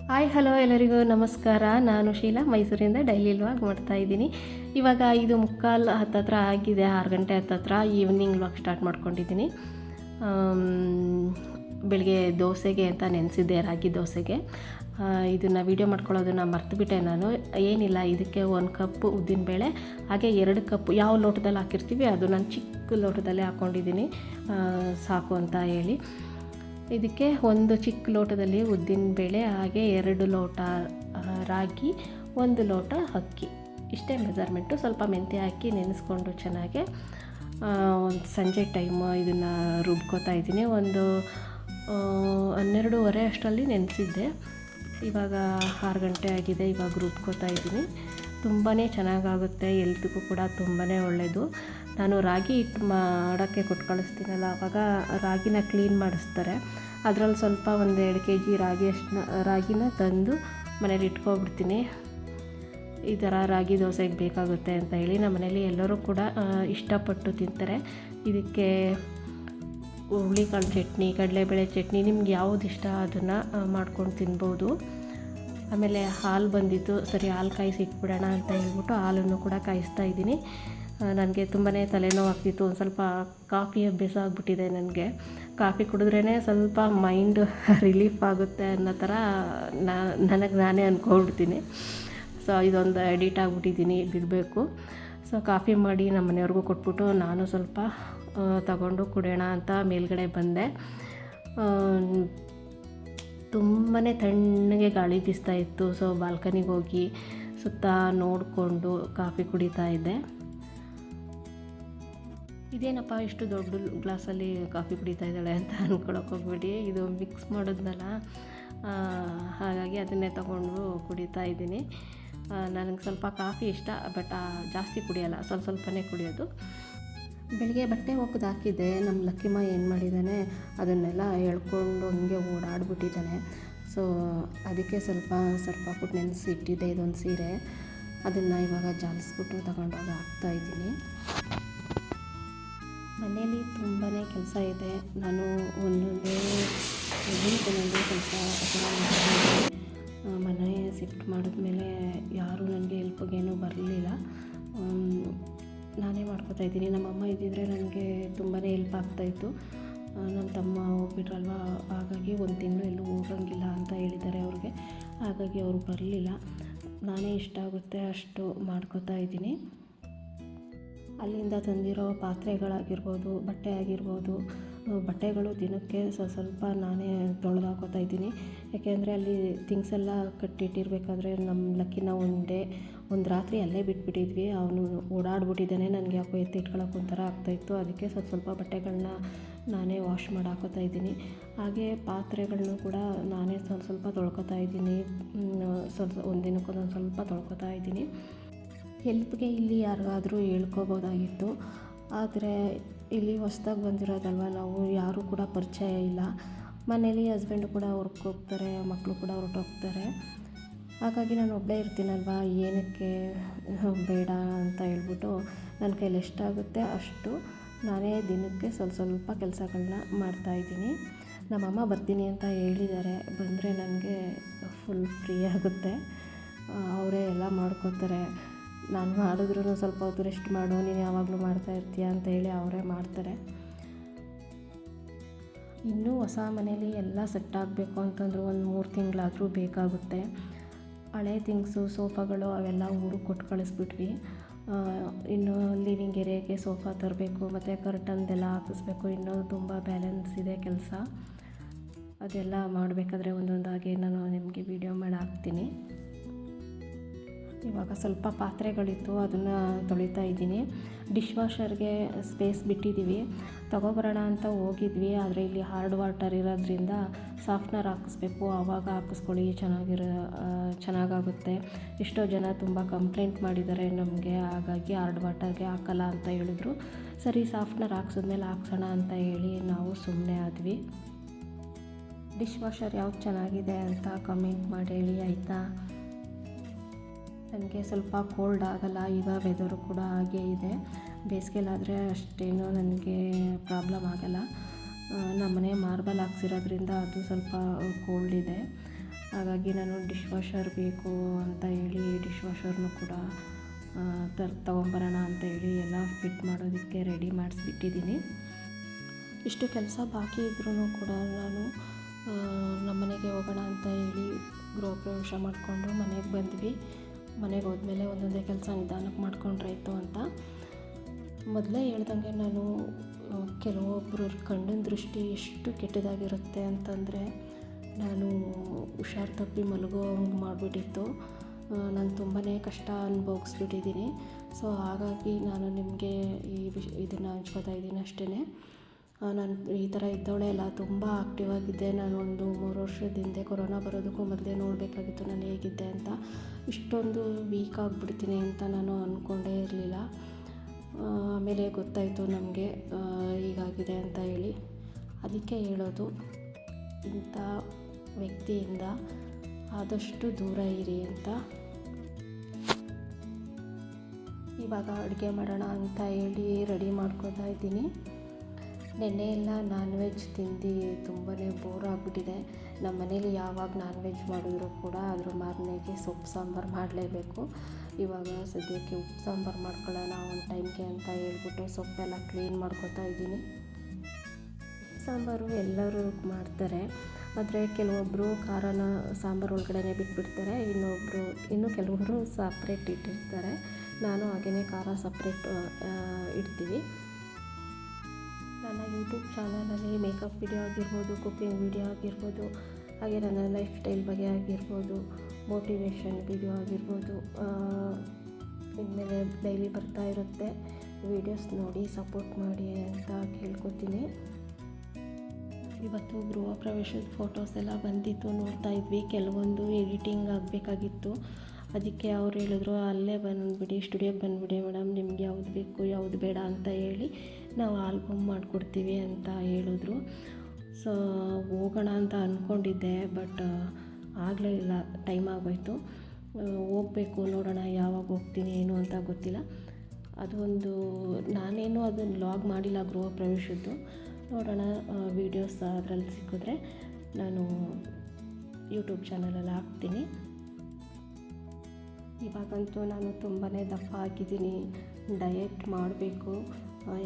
Hi hello ಎಲ್ಲರಿಗೂ ನಮಸ್ಕಾರ. ನಾನು ಶೀಲಾ, ಮೈಸೂರಿಂದ ಡೈಲಿ ವ್ಲಾಗ್ ಮಾಡ್ತಾಯಿದ್ದೀನಿ. ಇವಾಗ 5:45 ಹತ್ತತ್ರ ಆಗಿದೆ, 6 ಗಂಟೆ ಹತ್ತತ್ರ ಈವ್ನಿಂಗ್ ವ್ಲಾಗ್ ಸ್ಟಾರ್ಟ್ ಮಾಡ್ಕೊಂಡಿದ್ದೀನಿ. ಬೆಳಗ್ಗೆ ದೋಸೆಗೆ ಅಂತ ನೆನೆಸಿದ್ದೆ, ರಾಗಿ ದೋಸೆಗೆ. ಇದನ್ನು ವೀಡಿಯೋ ಮಾಡ್ಕೊಳ್ಳೋದನ್ನು ಮರ್ತುಬಿಟ್ಟೆ ನಾನು. ಏನಿಲ್ಲ, ಇದಕ್ಕೆ 1 ಕಪ್ ಉದ್ದಿನಬೇಳೆ, ಹಾಗೆ 2 ಕಪ್ ಯಾವ ಲೋಟದಲ್ಲಿ ಹಾಕಿರ್ತೀವಿ ಅದು ನಾನು ಚಿಕ್ಕ ಲೋಟದಲ್ಲೇ ಹಾಕ್ಕೊಂಡಿದ್ದೀನಿ, ಸಾಕು ಅಂತ ಹೇಳಿ. ಇದಕ್ಕೆ 1 ಚಿಕ್ಕ ಲೋಟದಲ್ಲಿ ಉದ್ದಿನಬೇಳೆ, ಹಾಗೆ 2 ಲೋಟ ರಾಗಿ, 1 ಲೋಟ ಅಕ್ಕಿ, ಇಷ್ಟೇ ಮೆಜರ್ಮೆಂಟು. ಸ್ವಲ್ಪ ಮೆಂತ್ಯ ಹಾಕಿ ನೆನೆಸ್ಕೊಂಡು ಚೆನ್ನಾಗೆ ಒಂದು ಸಂಜೆ ಟೈಮು ಇದನ್ನು ರುಬ್ಕೋತಾ ಇದ್ದೀನಿ. ಒಂದು 12:30 ಅಷ್ಟರಲ್ಲಿ ನೆನೆಸಿದ್ದೆ. ಇವಾಗ 6 ಗಂಟೆ ಆಗಿದೆ, ಇವಾಗ ರುಬ್ಕೋತಾ ಇದ್ದೀನಿ. ತುಂಬಾ ಚೆನ್ನಾಗಾಗುತ್ತೆ, ಎಲ್ತ್ಗೂ ಕೂಡ ತುಂಬಾ ಒಳ್ಳೆಯದು. ನಾನು ರಾಗಿ ಹಿಟ್ಟು ಮಾಡೋಕ್ಕೆ ಕೊಟ್ಟು ಕಳಿಸ್ತೀನಲ್ಲ, ಆವಾಗ ರಾಗಿನ ಕ್ಲೀನ್ ಮಾಡಿಸ್ತಾರೆ. ಅದರಲ್ಲಿ ಸ್ವಲ್ಪ 1-2 kg ರಾಗಿನ ತಂದು ಮನೇಲಿ ಇಟ್ಕೊಬಿಡ್ತೀನಿ. ಈ ಥರ ರಾಗಿ ದೋಸೆಗೆ ಬೇಕಾಗುತ್ತೆ ಅಂತ ಹೇಳಿ ನಮ್ಮ ಮನೇಲಿ ಎಲ್ಲರೂ ಕೂಡ ಇಷ್ಟಪಟ್ಟು ತಿಂತಾರೆ. ಇದಕ್ಕೆ ಹುರುಳಿಕಾಳು ಚಟ್ನಿ, ಕಡಲೆಬೇಳೆ ಚಟ್ನಿ, ನಿಮ್ಗೆ ಯಾವುದು ಇಷ್ಟ ಅದನ್ನು ಮಾಡ್ಕೊಂಡು ತಿನ್ಬೋದು. ಆಮೇಲೆ ಹಾಲು ಬಂದಿತ್ತು, ಸರಿ ಹಾಲು ಕಾಯಿಸಿ ಇಟ್ಬಿಡೋಣ ಅಂತ ಹೇಳ್ಬಿಟ್ಟು ಹಾಲನ್ನು ಕೂಡ ಕಾಯಿಸ್ತಾ ಇದ್ದೀನಿ. ನನಗೆ ತುಂಬಾ ತಲೆನೋವು ಆಗ್ತಿತ್ತು, ಒಂದು ಸ್ವಲ್ಪ ಕಾಫಿ ಅಭ್ಯಾಸ ಆಗಿಬಿಟ್ಟಿದೆ ನನಗೆ. ಕಾಫಿ ಕುಡಿದ್ರೇ ಸ್ವಲ್ಪ ಮೈಂಡ್ ರಿಲೀಫ್ ಆಗುತ್ತೆ ಅನ್ನೋ ಥರ ನನಗೆ ನಾನೇ ಅಂದ್ಕೊಬಿಡ್ತೀನಿ. ಸೊ ಇದೊಂದು ಎಡಿಟ್ ಆಗಿಬಿಟ್ಟಿದ್ದೀನಿ, ಬಿಡಬೇಕು. ಸೊ ಕಾಫಿ ಮಾಡಿ ನಮ್ಮ ಮನೆಯವ್ರಿಗೂ ಕೊಟ್ಬಿಟ್ಟು ನಾನು ಸ್ವಲ್ಪ ತಗೊಂಡು ಕುಡಿಯೋಣ ಅಂತ ಮೇಲ್ಗಡೆ ಬಂದೆ. ತುಂಬಾ ತಣ್ಣಗೆ ಗಾಳಿ ಬೀಸ್ತಾ ಇತ್ತು. ಸೊ ಬಾಲ್ಕನಿಗೆ ಹೋಗಿ ಸುತ್ತ ನೋಡಿಕೊಂಡು ಕಾಫಿ ಕುಡಿತಾ ಇದ್ದೆ. ಇದೇನಪ್ಪ ಇಷ್ಟು ದೊಡ್ಡ ಗ್ಲಾಸಲ್ಲಿ ಕಾಫಿ ಕುಡಿತಾ ಇದ್ದಾಳೆ ಅಂತ ಅಂದ್ಕೊಳಕ್ಕೆ ಹೋಗ್ಬಿಡಿ. ಇದು ಮಿಕ್ಸ್ ಮಾಡೋದ್ನಲ್ಲ, ಹಾಗಾಗಿ ಅದನ್ನೇ ತಗೊಂಡು ಕುಡಿತಾ ಇದ್ದೀನಿ. ನನಗೆ ಸ್ವಲ್ಪ ಕಾಫಿ ಇಷ್ಟ, ಬಟ್ ಜಾಸ್ತಿ ಕುಡಿಯೋಲ್ಲ, ಸ್ವಲ್ಪನೇ ಕುಡಿಯೋದು. ಬೆಳಿಗ್ಗೆ ಬಟ್ಟೆ ಒಗೆದು ಹಾಕಿದ್ದೆ. ನಮ್ಮ ಲಕ್ಕಿಮ್ಮ ಏನು ಮಾಡಿದ್ದಾನೆ, ಅದನ್ನೆಲ್ಲ ಎಳ್ಕೊಂಡು ಹಂಗೆ ಓಡಾಡ್ಬಿಟ್ಟಿದ್ದಾನೆ. ಸೊ ಅದಕ್ಕೆ ಸ್ವಲ್ಪ ಫುಟ್ ನೆನೆಸಿ ಇಟ್ಟಿದ್ದೆ. ಇದೊಂದು ಸೀರೆ, ಅದನ್ನು ಇವಾಗ ಜಾಲಿಸ್ಬಿಟ್ಟು ತಗೊಂಡೋಗಿ ಹಾಕ್ತಾಯಿದ್ದೀನಿ. ಮನೇಲಿ ತುಂಬಾ ಕೆಲಸ ಇದೆ. ನಾನು ಒಂದೊಂದೇ ಕೆಲಸ ಮನೆ ಶಿಫ್ಟ್ ಮಾಡಿದ್ಮೇಲೆ ಯಾರೂ ನನಗೆ ಹೆಲ್ಪ್ಗೇನೂ ಬರಲಿಲ್ಲ, ನಾನೇ ಮಾಡ್ಕೋತಾಯಿದ್ದೀನಿ. ನಮ್ಮಮ್ಮ ಇದ್ದಿದ್ದರೆ ನನಗೆ ತುಂಬಾ ಹೆಲ್ಪ್ ಆಗ್ತಾಯಿತ್ತು. ನನ್ನ ತಮ್ಮ ಹೋಗ್ಬಿಟ್ರಲ್ವ, ಹಾಗಾಗಿ 1 ತಿಂಗಳು ಎಲ್ಲೂ ಹೋಗಂಗಿಲ್ಲ ಅಂತ ಹೇಳಿದ್ದಾರೆ ಅವ್ರಿಗೆ. ಹಾಗಾಗಿ ಅವ್ರು ಬರಲಿಲ್ಲ. ನಾನೇ ಇಷ್ಟ ಆಗುತ್ತೆ ಅಷ್ಟು ಮಾಡ್ಕೋತಾ ಇದ್ದೀನಿ. ಅಲ್ಲಿಂದ ತಂದಿರೋ ಪಾತ್ರೆಗಳಾಗಿರ್ಬೋದು, ಬಟ್ಟೆ ಆಗಿರ್ಬೋದು, ಬಟ್ಟೆಗಳು ದಿನಕ್ಕೆ ಸ್ವಲ್ಪ ನಾನೇ ತೊಳೆದು ಹಾಕೋತಾ ಇದ್ದೀನಿ. ಯಾಕೆಂದರೆ ಅಲ್ಲಿ ಥಿಂಗ್ಸ್ ಎಲ್ಲ ಕಟ್ಟಿಟ್ಟಿರ್ಬೇಕಾದ್ರೆ ನಮ್ಮ ಲಕ್ಕಿನ ಒಂದು ರಾತ್ರಿ ಅಲ್ಲೇ ಬಿಟ್ಬಿಟ್ಟಿದ್ವಿ. ಅವನು ಓಡಾಡ್ಬಿಟ್ಟಿದ್ದಾನೆ, ನನಗೆ ಯಾಕೋ ಎತ್ತಿಟ್ಕೊಳ್ಳೋಕೆ ಒಂಥರ ಆಗ್ತಾಯಿತ್ತು. ಅದಕ್ಕೆ ಸ್ವಲ್ಪ ಬಟ್ಟೆಗಳನ್ನ ನಾನೇ ವಾಶ್ ಮಾಡಿ ಹಾಕೋತಾ ಇದ್ದೀನಿ. ಹಾಗೆ ಪಾತ್ರೆಗಳನ್ನೂ ಕೂಡ ನಾನೇ ಸ್ವಲ್ಪ ತೊಳ್ಕೊತಾ ಇದ್ದೀನಿ. ಒಂದಿನಕ್ಕೊಂದೊಂದು ಸ್ವಲ್ಪ ತೊಳ್ಕೊತಾ ಇದ್ದೀನಿ. ಹೆಲ್ಪ್ಗೆ ಇಲ್ಲಿ ಯಾರಿಗಾದರೂ ಹೇಳ್ಕೋಬೋದಾಗಿತ್ತು, ಆದರೆ ಇಲ್ಲಿ ಹೊಸ್ದಾಗಿ ಬಂದಿರೋದಲ್ವ, ನಾವು ಯಾರೂ ಕೂಡ ಪರಿಚಯ ಇಲ್ಲ. ಮನೇಲಿ ಹಸ್ಬೆಂಡು ಕೂಡ ವರ್ಕ್ ಹೋಗ್ತಾರೆ, ಮಕ್ಕಳು ಕೂಡ ಹೊರಟೋಗ್ತಾರೆ. ಹಾಗಾಗಿ ನಾನು ಒಬ್ಬಳೇ ಇರ್ತೀನಲ್ವ, ಏನಕ್ಕೆ ಬೇಡ ಅಂತ ಹೇಳ್ಬಿಟ್ಟು ನನ್ನ ಕೈಲಿ ಎಷ್ಟಾಗುತ್ತೆ ಅಷ್ಟು ನಾನೇ ದಿನಕ್ಕೆ ಸ್ವಲ್ಪ ಕೆಲಸಗಳನ್ನ ಮಾಡ್ತಾಯಿದ್ದೀನಿ. ನಮ್ಮಮ್ಮ ಬರ್ತೀನಿ ಅಂತ ಹೇಳಿದ್ದಾರೆ, ಬಂದರೆ ನನಗೆ ಫುಲ್ ಫ್ರೀ ಆಗುತ್ತೆ. ಅವರೇ ಎಲ್ಲ ಮಾಡ್ಕೋತಾರೆ. ನಾನು ಮಾಡಿದ್ರೂ ಸ್ವಲ್ಪ ಹೊತ್ತು ರೆಸ್ಟ್ ಮಾಡು, ನೀನು ಯಾವಾಗಲೂ ಮಾಡ್ತಾ ಇರ್ತೀಯ ಅಂತ ಹೇಳಿ ಅವರೇ ಮಾಡ್ತಾರೆ. ಇನ್ನೂ ಹೊಸ ಮನೇಲಿ ಎಲ್ಲ ಸೆಟ್ ಆಗಬೇಕು ಅಂತಂದರೂ ಒಂದು 3 ತಿಂಗಳಾದರೂ ಬೇಕಾಗುತ್ತೆ. ಹಳೆ ಥಿಂಗ್ಸು, ಸೋಫಾಗಳು ಅವೆಲ್ಲ ಊರಿಗೆ ಕೊಟ್ಟು ಕಳಿಸ್ಬಿಟ್ವಿ. ಇನ್ನು ಲಿವಿಂಗ್ ಏರಿಯಾಗೆ ಸೋಫಾ ತರಬೇಕು, ಮತ್ತು ಕರ್ಟನ್ದೆಲ್ಲ ಹಾಕಿಸ್ಬೇಕು. ಇನ್ನೂ ತುಂಬ ಬ್ಯಾಲೆನ್ಸ್ ಇದೆ ಕೆಲಸ. ಅದೆಲ್ಲ ಮಾಡಬೇಕಾದ್ರೆ ಒಂದೊಂದಾಗಿ ನಾನು ನಿಮಗೆ ವಿಡಿಯೋ ಮಾಡಿ ಹಾಕ್ತೀನಿ. ಇವಾಗ ಸ್ವಲ್ಪ ಪಾತ್ರೆಗಳಿತ್ತು, ಅದನ್ನು ತೊಳಿತಾ ಇದ್ದೀನಿ. ಡಿಶ್ ವಾಷರ್ಗೆ ಸ್ಪೇಸ್ ಬಿಟ್ಟಿದ್ದೀವಿ, ತಗೊಬರೋಣ ಅಂತ ಹೋಗಿದ್ವಿ. ಆದರೆ ಇಲ್ಲಿ ಹಾರ್ಡ್ ವಾಟರ್ ಇರೋದ್ರಿಂದ ಸಾಫ್ಟ್ನರ್ ಹಾಕಿಸ್ಬೇಕು, ಆವಾಗ ಹಾಕಿಸ್ಕೊಳ್ಳಿ ಚೆನ್ನಾಗಾಗುತ್ತೆ. ಎಷ್ಟೋ ಜನ ತುಂಬ ಕಂಪ್ಲೇಂಟ್ ಮಾಡಿದ್ದಾರೆ ನಮಗೆ, ಹಾಗಾಗಿ ಹಾರ್ಡ್ ವಾಟರ್ಗೆ ಹಾಕಲ್ಲ ಅಂತ ಹೇಳಿದ್ರು. ಸರಿ, ಸಾಫ್ಟ್ನರ್ ಹಾಕ್ಸಿದ್ಮೇಲೆ ಹಾಕ್ಸೋಣ ಅಂತ ಹೇಳಿ ನಾವು ಸುಮ್ಮನೆ ಆದ್ವಿ. ಡಿಶ್ ವಾಷರ್ ಯಾವ್ದು ಚೆನ್ನಾಗಿದೆ ಅಂತ ಕಮೆಂಟ್ ಮಾಡಿ ಹೇಳಿ, ಆಯಿತಾ? ನನಗೆ ಸ್ವಲ್ಪ ಕೋಲ್ಡ್ ಆಗಲ್ಲ, ಈಗ ವೆದರು ಕೂಡ ಹಾಗೇ ಇದೆ. ಬೇಸಿಗೆಲಾದರೆ ಅಷ್ಟೇನೂ ನನಗೆ ಪ್ರಾಬ್ಲಮ್ ಆಗಲ್ಲ. ನಮ್ಮನೆ ಮಾರ್ಬಲ್ ಹಾಕ್ಸಿರೋದ್ರಿಂದ ಅದು ಸ್ವಲ್ಪ ಕೋಲ್ಡ್ ಇದೆ. ಹಾಗಾಗಿ ನಾನು ಡಿಶ್ ವಾಷರ್ ಬೇಕು ಅಂತ ಹೇಳಿ ಡಿಶ್ ವಾಷರ್ನು ಕೂಡ ತೊಗೊಂಬರೋಣ ಅಂತ ಹೇಳಿ ಎಲ್ಲ ಫಿಟ್ ಮಾಡೋದಕ್ಕೆ ರೆಡಿ ಮಾಡಿಸ್ಬಿಟ್ಟಿದ್ದೀನಿ. ಇಷ್ಟು ಕೆಲಸ ಬಾಕಿ ಇದ್ರೂ ಕೂಡ ನಾನು ನಮ್ಮನೆಗೆ ಹೋಗೋಣ ಅಂತ ಹೇಳಿ ಗೃಹ ಪ್ರವೇಶ ಮಾಡಿಕೊಂಡು ಮನೆಗೆ ಬಂದ್ವಿ. ಮನೆಗೆ ಹೋದ್ಮೇಲೆ ಒಂದೊಂದೇ ಕೆಲಸ ನಿಧಾನಕ್ಕೆ ಮಾಡ್ಕೊಂಡ್ರಾಯ್ತು ಅಂತ. ಮೊದಲೇ ಹೇಳ್ದಂಗೆ ನಾನು ಕೆಲವೊಬ್ಬರು ಕಣ್ಣಿನ ದೃಷ್ಟಿ ಎಷ್ಟು ಕೆಟ್ಟದಾಗಿರುತ್ತೆ ಅಂತಂದರೆ ನಾನು ಹುಷಾರು ತಪ್ಪಿ ಮಲಗೋ ಹಂಗೆ ಮಾಡಿಬಿಟ್ಟಿತ್ತು. ನಾನು ತುಂಬಾ ಕಷ್ಟ ಅನುಭವಿಸ್ಬಿಟ್ಟಿದ್ದೀನಿ. ಸೊ ಹಾಗಾಗಿ ನಾನು ನಿಮಗೆ ಇದನ್ನು ಹಂಚ್ಕೋತಾ ಇದ್ದೀನಿ ಅಷ್ಟೇ. ನಾನು ಈ ಥರ ಇದ್ದವಳೇ ಅಲ್ಲ, ತುಂಬ ಆ್ಯಕ್ಟಿವ್ ಆಗಿದ್ದೆ. ನಾನು ಒಂದು 3 ವರ್ಷದ ಹಿಂದೆ ಕೊರೋನಾ ಬರೋದಕ್ಕೂ ಮೊದಲೇ ನೋಡಬೇಕಾಗಿತ್ತು ನಾನು ಹೇಗಿದ್ದೆ ಅಂತ. ಇಷ್ಟೊಂದು ವೀಕ್ ಆಗಿಬಿಡ್ತೀನಿ ಅಂತ ನಾನು ಅಂದ್ಕೊಂಡೇ ಇರಲಿಲ್ಲ. ಆಮೇಲೆ ಗೊತ್ತಾಯಿತು ನಮಗೆ ಹೀಗಾಗಿದೆ ಅಂತ ಹೇಳಿ. ಅದಕ್ಕೆ ಹೇಳೋದು, ಇಂಥ ವ್ಯಕ್ತಿಯಿಂದ ಆದಷ್ಟು ದೂರ ಇರಿ ಅಂತ. ಇವಾಗ ಅಡುಗೆ ಮಾಡೋಣ ಅಂತ ಹೇಳಿ ರೆಡಿ ಮಾಡ್ಕೊತಾ ಇದ್ದೀನಿ. ನೆನ್ನೆ ಎಲ್ಲ ನಾನ್ ವೆಜ್ ತಿಂದು ತುಂಬಾ ಬೋರ್ ಆಗಿಬಿಟ್ಟಿದೆ. ನಮ್ಮ ಮನೇಲಿ ಯಾವಾಗ ನಾನ್ ವೆಜ್ ಮಾಡಿದ್ರು ಕೂಡ ಅದ್ರ ಮಾರನೆಗೆ ಸೊಪ್ಪು ಸಾಂಬಾರು ಮಾಡಲೇಬೇಕು. ಇವಾಗ ಸದ್ಯಕ್ಕೆ ಉಪ್ಪು ಸಾಂಬಾರು ಮಾಡ್ಕೊಳ್ಳೋಣ ಒಂದು ಟೈಮ್ಗೆ ಅಂತ ಹೇಳ್ಬಿಟ್ಟು ಸೊಪ್ಪೆಲ್ಲ ಕ್ಲೀನ್ ಮಾಡ್ಕೊತಾ ಇದ್ದೀನಿ. ಸಾಂಬಾರು ಎಲ್ಲರೂ ಮಾಡ್ತಾರೆ, ಆದರೆ ಕೆಲವೊಬ್ಬರು ಖಾರನ ಸಾಂಬಾರು ಒಳಗಡೆ ಬಿಟ್ಬಿಡ್ತಾರೆ, ಇನ್ನು ಕೆಲವರು ಸಪ್ರೇಟ್ ಇಟ್ಟಿರ್ತಾರೆ. ನಾನು ಹಾಗೆಯೇ ಖಾರ ಸಪ್ರೇಟ್ ಇಡ್ತೀವಿ. ನನ್ನ ಯೂಟ್ಯೂಬ್ ಚಾನಲಲ್ಲಿ ಮೇಕಪ್ ವಿಡಿಯೋ ಆಗಿರ್ಬೋದು, ಕುಕ್ಕಿಂಗ್ ವಿಡಿಯೋ ಆಗಿರ್ಬೋದು, ಹಾಗೆ ನನ್ನ ಲೈಫ್ ಸ್ಟೈಲ್ ಬಗ್ಗೆ ಆಗಿರ್ಬೋದು, ಮೋಟಿವೇಶನ್ ವಿಡಿಯೋ ಆಗಿರ್ಬೋದು, ಇನ್ಮೇಲೆ ಡೈಲಿ ಬರ್ತಾ ಇರುತ್ತೆ. ವೀಡಿಯೋಸ್ ನೋಡಿ ಸಪೋರ್ಟ್ ಮಾಡಿ ಅಂತ ಕೇಳ್ಕೊತೀನಿ. ಇವತ್ತು ಗೃಹ ಪ್ರವೇಶದ ಫೋಟೋಸ್ ಎಲ್ಲ ಬಂದಿತ್ತು, ನೋಡ್ತಾ ಇದ್ವಿ. ಕೆಲವೊಂದು ಎಡಿಟಿಂಗ್ ಆಗಬೇಕಾಗಿತ್ತು. ಅದಕ್ಕೆ ಅವ್ರು ಹೇಳಿದ್ರು ಅಲ್ಲೇ ಬಂದುಬಿಡಿ, ಸ್ಟುಡಿಯೋಗೆ ಬಂದುಬಿಡಿ ಮೇಡಮ್, ನಿಮ್ಗೆ ಯಾವುದು ಬೇಕು ಯಾವುದು ಬೇಡ ಅಂತ ಹೇಳಿ ನಾವು ಆಲ್ಬಮ್ ಮಾಡಿಕೊಡ್ತೀವಿ ಅಂತ ಹೇಳಿದ್ರು. ಸೊ ಹೋಗೋಣ ಅಂತ ಅಂದ್ಕೊಂಡಿದ್ದೆ, ಬಟ್ ಆಗಲೇ ಇಲ್ಲ, ಟೈಮ್ ಆಗೋಯ್ತು. ಹೋಗಬೇಕು, ನೋಡೋಣ ಯಾವಾಗ ಹೋಗ್ತೀನಿ ಏನು ಅಂತ ಗೊತ್ತಿಲ್ಲ. ಅದೊಂದು ನಾನೇನು ಅದನ್ನು ಲಾಗ್ ಮಾಡಿಲ್ಲ ಗೃಹ ಪ್ರವೇಶದ್ದು. ನೋಡೋಣ, ವೀಡಿಯೋಸ್ ಅದರಲ್ಲಿ ಸಿಕ್ಕಿದ್ರೆ ನಾನು ಯೂಟ್ಯೂಬ್ ಚಾನಲಲ್ಲಿ ಹಾಕ್ತೀನಿ. ಇವಾಗಂತೂ ನಾನು ತುಂಬಾ ದಪ್ಪ ಆಗಿದ್ದೀನಿ, ಡಯೆಟ್ ಮಾಡಬೇಕು.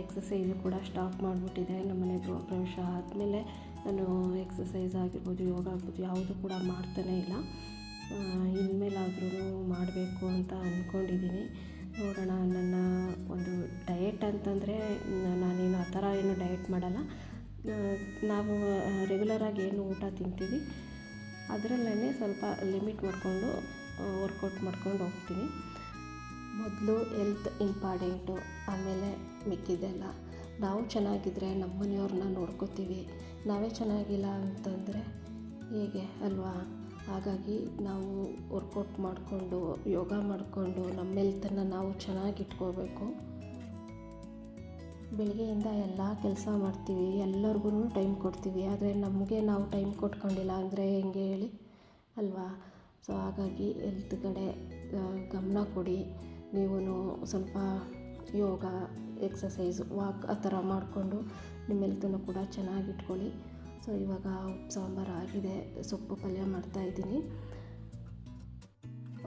ಎಕ್ಸಸೈಸು ಕೂಡ ಸ್ಟಾಪ್ ಮಾಡಿಬಿಟ್ಟಿದೆ. ನಮ್ಮನೆ ಗೃಹ ಪ್ರವೇಶ ಆದಮೇಲೆ ನಾನು ಎಕ್ಸಸೈಸ್ ಆಗಿರ್ಬೋದು, ಯೋಗ ಆಗ್ಬೋದು ಯಾವುದು ಕೂಡ ಮಾಡ್ತಾನೇ ಇಲ್ಲ. ಇನ್ಮೇಲಾದ್ರೂ ಮಾಡಬೇಕು ಅಂತ ಅಂದ್ಕೊಂಡಿದ್ದೀನಿ. ನೋಡೋಣ. ನನ್ನ ಒಂದು ಡಯೆಟ್ ಅಂತಂದರೆ ನಾನೇನು ಆ ಥರ ಏನು ಡಯೆಟ್ ಮಾಡಲ್ಲ. ನಾವು ರೆಗ್ಯುಲರಾಗಿ ಏನು ಊಟ ತಿಂತೀವಿ ಅದರಲ್ಲೇ ಸ್ವಲ್ಪ ಲಿಮಿಟ್ ಮಾಡಿಕೊಂಡು ವರ್ಕೌಟ್ ಮಾಡ್ಕೊಂಡು ಹೋಗ್ತೀನಿ. ಮೊದಲು ಹೆಲ್ತ್ ಇಂಪಾರ್ಟೆಂಟು, ಆಮೇಲೆ ಮಿಕ್ಕಿದ್ದೆಲ್ಲ. ನಾವು ಚೆನ್ನಾಗಿದ್ದರೆ ನಮ್ಮ ಮನೆಯವ್ರನ್ನ ನೋಡ್ಕೋತೀವಿ. ನಾವೇ ಚೆನ್ನಾಗಿಲ್ಲ ಅಂತಂದರೆ ಹೇಗೆ ಅಲ್ವಾ? ಹಾಗಾಗಿ ನಾವು ವರ್ಕೌಟ್ ಮಾಡಿಕೊಂಡು ಯೋಗ ಮಾಡಿಕೊಂಡು ನಮ್ಮ ಹೆಲ್ತನ್ನು ನಾವು ಚೆನ್ನಾಗಿಟ್ಕೋಬೇಕು. ಬೆಳಗ್ಗೆಯಿಂದ ಎಲ್ಲ ಕೆಲಸ ಮಾಡ್ತೀವಿ, ಎಲ್ಲರಿಗೂ ಟೈಮ್ ಕೊಡ್ತೀವಿ, ಆದರೆ ನಮಗೆ ನಾವು ಟೈಮ್ ಕೊಟ್ಕೊಂಡಿಲ್ಲ ಅಂದರೆ ಹೆಂಗೆ ಹೇಳಿ ಅಲ್ವಾ? ಸೊ ಹಾಗಾಗಿ ಹೆಲ್ತ್ ಕಡೆ ಗಮನ ಕೊಡಿ. ನೀವು ಸ್ವಲ್ಪ ಯೋಗ, ಎಕ್ಸಸೈಸ್, ವಾಕ್ ಆ ಥರ ಮಾಡಿಕೊಂಡು ನಿಮ್ಮ ಹೆಲ್ತನ್ನು ಕೂಡ ಚೆನ್ನಾಗಿಟ್ಕೊಳ್ಳಿ. ಸೊ ಇವಾಗ ಉಪ್ಪು ಸಾಂಬಾರು ಆಗಿದೆ, ಸೊಪ್ಪು ಪಲ್ಯ ಮಾಡ್ತಾಯಿದ್ದೀನಿ.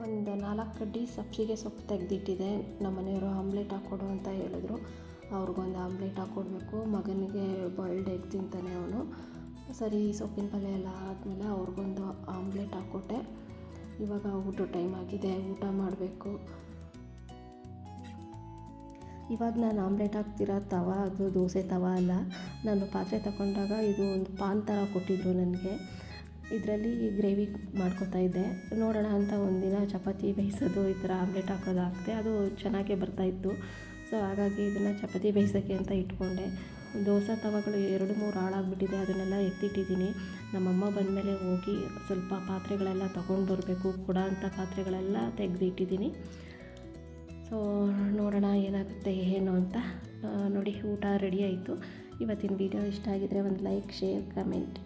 ಒಂದು 4 ಕಡ್ಡಿ ಸಬ್ಸಿಗೆ ಸೊಪ್ಪು ತೆಗೆದಿಟ್ಟಿದೆ. ನಮ್ಮ ಮನೆಯವರು ಆಮ್ಲೆಟ್ ಹಾಕ್ಕೊಡು ಅಂತ ಹೇಳಿದ್ರು. ಅವ್ರಿಗೊಂದು ಆಮ್ಲೆಟ್ ಹಾಕ್ಕೊಡ್ಬೇಕು. ಮಗನಿಗೆ ಬಾಯ್ಲ್ಡ್ ಎಗ್ ತಿಂತಾನೆ ಅವನು. ಸರಿ, ಸೊಪ್ಪಿನ ಪಲ್ಯ ಎಲ್ಲ ಆದಮೇಲೆ ಅವ್ರಿಗೊಂದು ಆಮ್ಲೆಟ್ ಹಾಕ್ಕೊಟ್ಟೆ. ಇವಾಗ ಊಟ ಟೈಮ್ ಆಗಿದೆ, ಊಟ ಮಾಡಬೇಕು. ಇವಾಗ ನಾನು ಆಮ್ಲೆಟ್ ಹಾಕ್ತಿರೋ ತವ ಅದು ದೋಸೆ ತವ ಅಲ್ಲ. ನಾನು ಪಾತ್ರೆ ತಗೊಂಡಾಗ ಇದು ಒಂದು ಪಾನ್ ಥರ ಕೊಟ್ಟಿದ್ದರು ನನಗೆ. ಇದರಲ್ಲಿ ಗ್ರೇವಿ ಮಾಡ್ಕೊತಾ ಇದ್ದೆ. ನೋಡೋಣ ಅಂತ ಒಂದಿನ ಚಪಾತಿ ಬೇಯಿಸೋದು, ಈ ಥರ ಆಮ್ಲೆಟ್ ಹಾಕೋದು ಹಾಕ್ತೆ. ಅದು ಚೆನ್ನಾಗೇ ಬರ್ತಾಯಿತ್ತು. ಸೊ ಹಾಗಾಗಿ ಇದನ್ನು ಚಪಾತಿ ಬೇಯಿಸೋಕ್ಕೆ ಅಂತ ಇಟ್ಕೊಂಡೆ. ದೋಸೆ ತವಗಳು 2-3 ಹಾಳಾಗಿಬಿಟ್ಟಿದೆ, ಅದನ್ನೆಲ್ಲ ಎತ್ತಿಟ್ಟಿದ್ದೀನಿ. ನಮ್ಮಮ್ಮ ಬಂದಮೇಲೆ ಹೋಗಿ ಸ್ವಲ್ಪ ಪಾತ್ರೆಗಳೆಲ್ಲ ತೊಗೊಂಡು ಬರಬೇಕು. ಕೊಡ ಅಂಥ ಪಾತ್ರೆಗಳೆಲ್ಲ ತೆಗೆದಿಟ್ಟಿದ್ದೀನಿ. ಸೊ ನೋಡೋಣ ಏನಾಗುತ್ತೆ ಏನು ಅಂತ. ನೋಡಿ, ಊಟ ರೆಡಿ ಆಯಿತು. ಇವತ್ತಿನ ವೀಡಿಯೋ ಇಷ್ಟ ಆಗಿದರೆ ಒಂದು ಲೈಕ್, ಶೇರ್, ಕಮೆಂಟ್